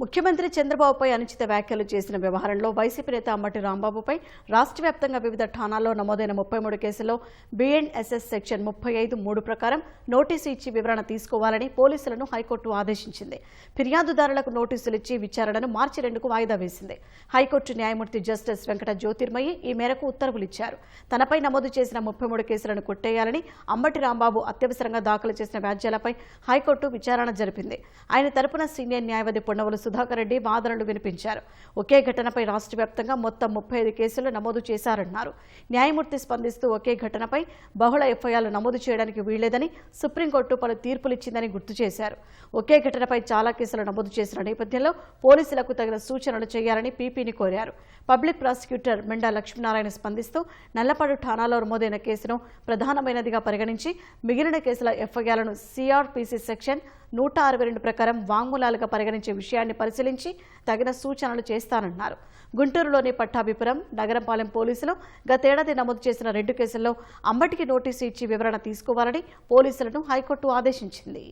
ముఖ్యమంత్రి చంద్రబాబుపై అనుచిత వ్యాఖ్యలు చేసిన వ్యవహారంలో వైసీపీ నేత అంబటి రాంబాబుపై రాష్ట్ర వ్యాప్తంగా వివిధ ఠాణాల్లో నమోదైన 33 కేసుల్లో BEN-SS సెక్షన్ 35(3) ప్రకారం నోటీసు ఇచ్చి వివరణ తీసుకోవాలని పోలీసులను హైకోర్టు ఆదేశించింది. ఫిర్యాదుదారులకు నోటీసులు ఇచ్చి విచారణను మార్చి 2కు వాయిదా వేసింది. హైకోర్టు న్యాయమూర్తి జస్టిస్ వెంకట జ్యోతిర్మయి ఈ మేరకు ఉత్తర్వులిచ్చారు. తనపై నమోదు చేసిన 33 కేసులను కొట్టేయాలని అంబటి రాంబాబు అత్యవసరంగా దాఖలు చేసిన వ్యాజ్యాలపై హైకోర్టు విచారణ జరిపింది. ఆయన తరపున సీనియర్ న్యాయవాది పొన్నవలు సుధాకర్ రెడ్డి వాదనలు వినిపించారు. ఒకే ఘటనపై రాష్ట్ర వ్యాప్తంగా మొత్తం 35 కేసులు నమోదు చేశారన్నారు. న్యాయమూర్తి స్పందిస్తూ ఒకే ఘటనపై బహుళ ఎఫ్ఐఆర్లు నమోదు చేయడానికి వీల్లేదని సుప్రీంకోర్టు పలు తీర్పులిచ్చిందని గుర్తు చేశారు. ఒకే ఘటనపై చాలా కేసులు నమోదు చేసిన నేపథ్యంలో పోలీసులకు తగిన సూచనలు చేయాలని పీపీని కోరారు. పబ్లిక్ ప్రాసిక్యూటర్ మెండా లక్ష్మీనారాయణ స్పందిస్తూ నల్లపాడు ఠాణాలో నమోదైన కేసును ప్రధానమైనదిగా పరిగణించి మిగిలిన కేసుల ఎఫ్ఐఆర్లను CRPC సెక్షన్ 162 ప్రకారం వాంగ్మూలాలుగా పరిగణించే విషయాన్ని పరిశీలించి తగిన సూచనలు చేస్తానన్నారు. గుంటూరులోని పట్టాభిపురం, నగరంపాలెం పోలీసులు గతేడాది నమోదు చేసిన 2 కేసుల్లో అంబటికి నోటీసు ఇచ్చి వివరణ తీసుకోవాలని పోలీసులను హైకోర్టు ఆదేశించింది.